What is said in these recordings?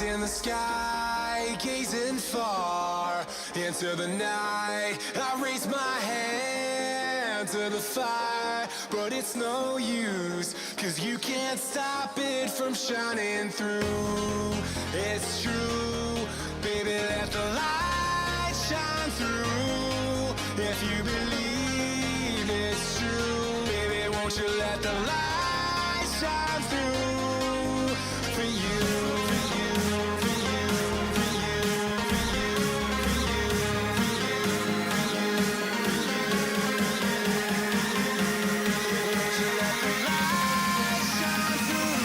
in the sky, gazing far into the night. I raise my hand to the fire, but it's no use, 'cause you can't stop it from shining through. It's true, baby, let the light shine through. If you believe it's true, baby, won't you let the light shine through for you, for you, for you, for you, for you, for you, for you, for you, won't you let the light shine through?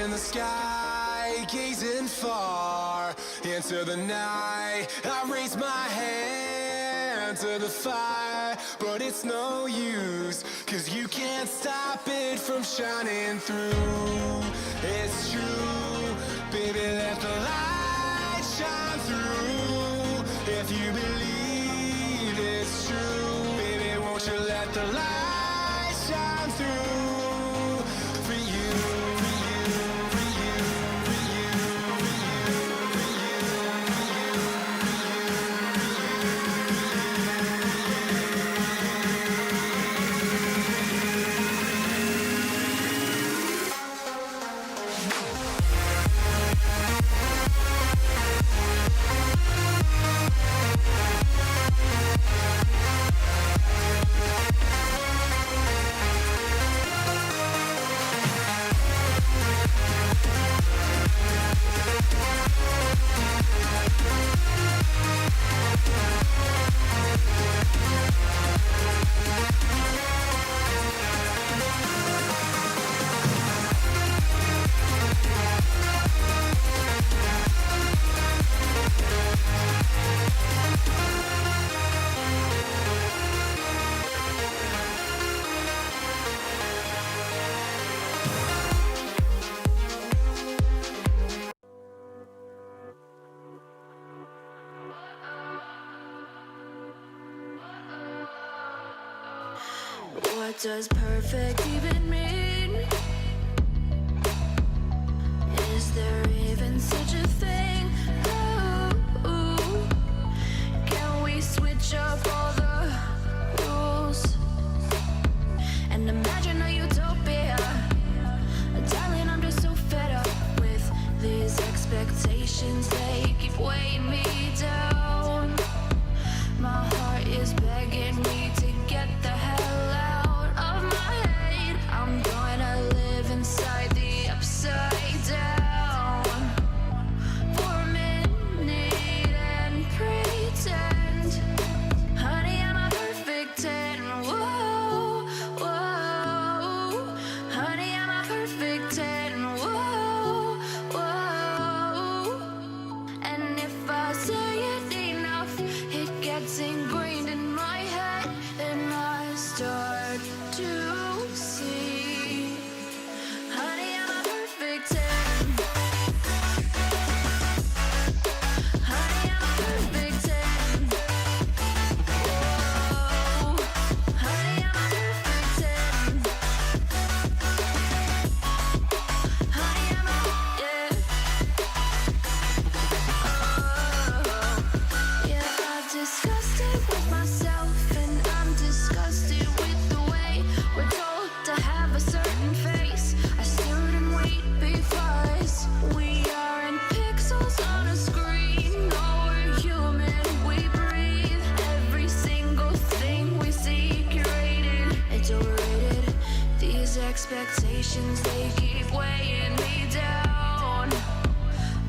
In the sky, gazing far into the night. I raise my hand to the fire, but it's no use, 'cause you can't stop it from shining through. It's true, baby, let the light shine through. If you believe it's true, baby, won't you let the light shine through for you, for you, for you, for you, for you, for you, for you, for What does perfect even mean? Is there even such a thing? Ooh, can we switch up all the rules and imagine a utopia? Darling, I'm just so fed up with these expectations. They keep weighing me down. My heart is begging me to get the hell out of my head. I'm gonna live inside the upside down for a minute and pretend, honey, expectations, they keep weighing me down.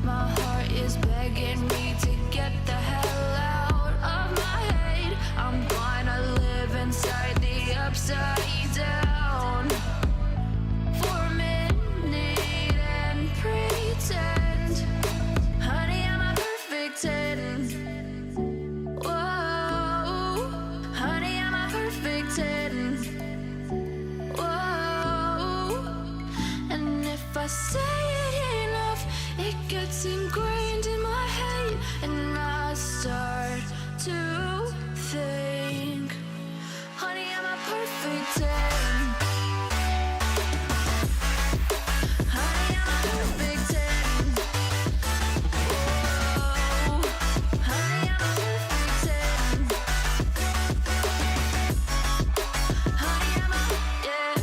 My heart is begging me to get the hell out of my head. I'm gonna live inside the upside down for a minute and pretend, honey, I'm a perfect 10. Whoa, honey, I'm a perfect 10. Whoa, and if I say it enough, it gets ingrained in my head, and I start to think, honey, I'm a perfect 10. Honey, I'm a perfect 10. Whoa, honey, I'm a perfect 10. Honey, I'm a, yeah.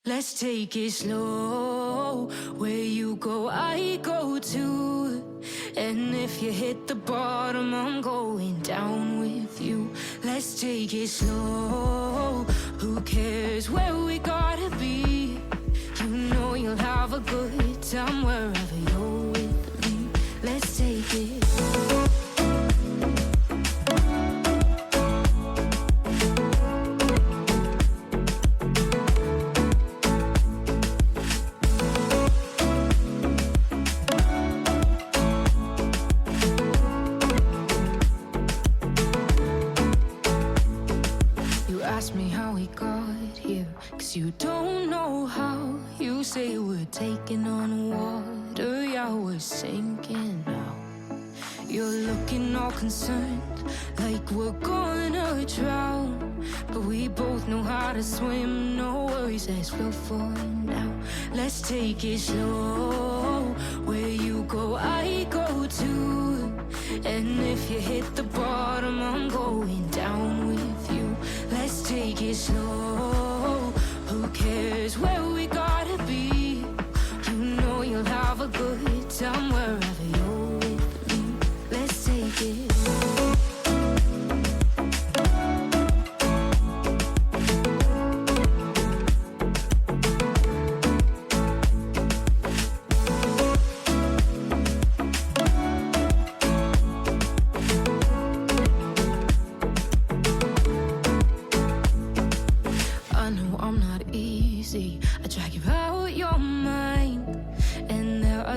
Let's take it slow. Where you go, I go too. And if you hit the bottom, I'm going down with you. Let's take it slow. Who cares where we gotta be? You know you'll have a good time wherever you're with me. Let's take it. You don't know how. You say we're taking on water, yeah, we're sinking now. You're looking all concerned, like we're gonna drown. But we both know how to swim, no worries, let's flow for now. Let's take it slow. Where you go, I go too. And if you hit the bottom, I'm going down with you. Let's take it slow. Who cares where we gotta be? You know you'll have a good time wherever you're with me. Let's take it.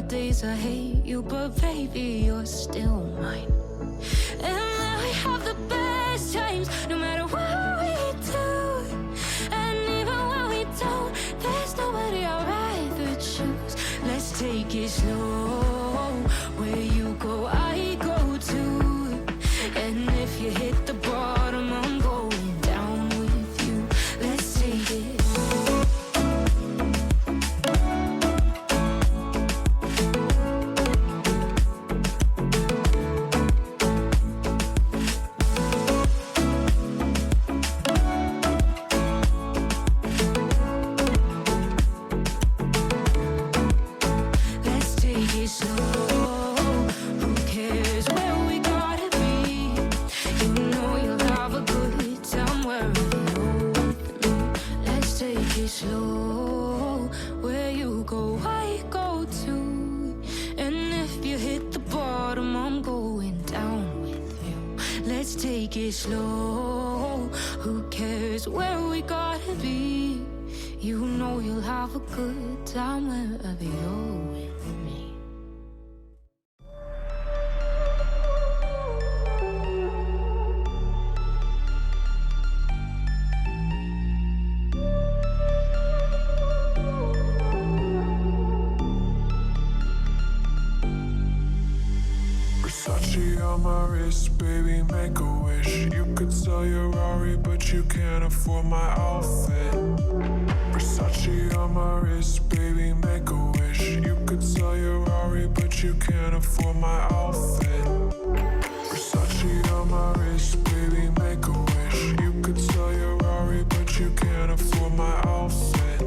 Days I hate you, but baby, you're still mine. And now we have the best times, no matter what we do. And even when we don't, there's nobody I'd rather choose. Let's take it slow. Where you go, I go too. And if you hit the bottom, I'm going down with you. Let's take it. Take it slow. Who cares where we gotta be? You know you'll have a good time wherever you're with me. On my wrist, baby, make a wish. You could sell your Rari, but you can't afford my outfit. Versace on my wrist, baby, make a wish. You could sell your Rari, but but you can't afford my outfit. Versace on my wrist, baby, make a wish. You could sell your Rari, but you can't afford my outfit.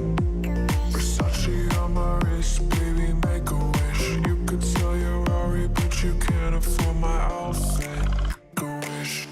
Versace on my wrist, baby, make a wish. You could sell your Rari, but you can't afford my outfit. Make a wish.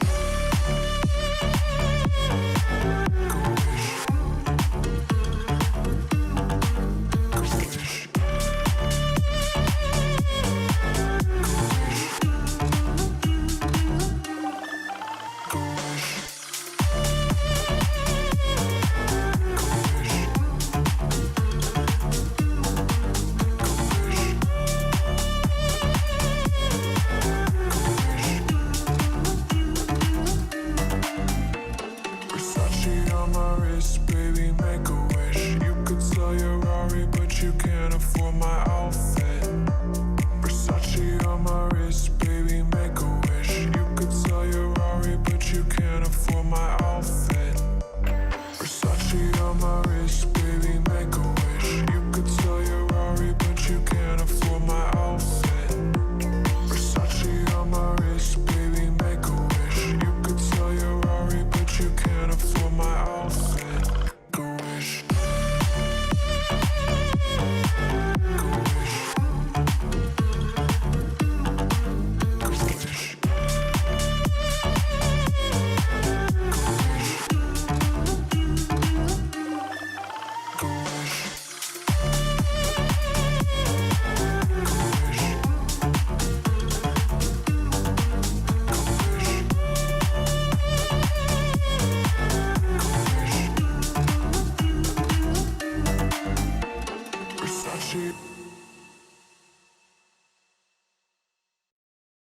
Versace on my wrist, baby, make a wish. You could sell your Rari, but you can't afford my outfit.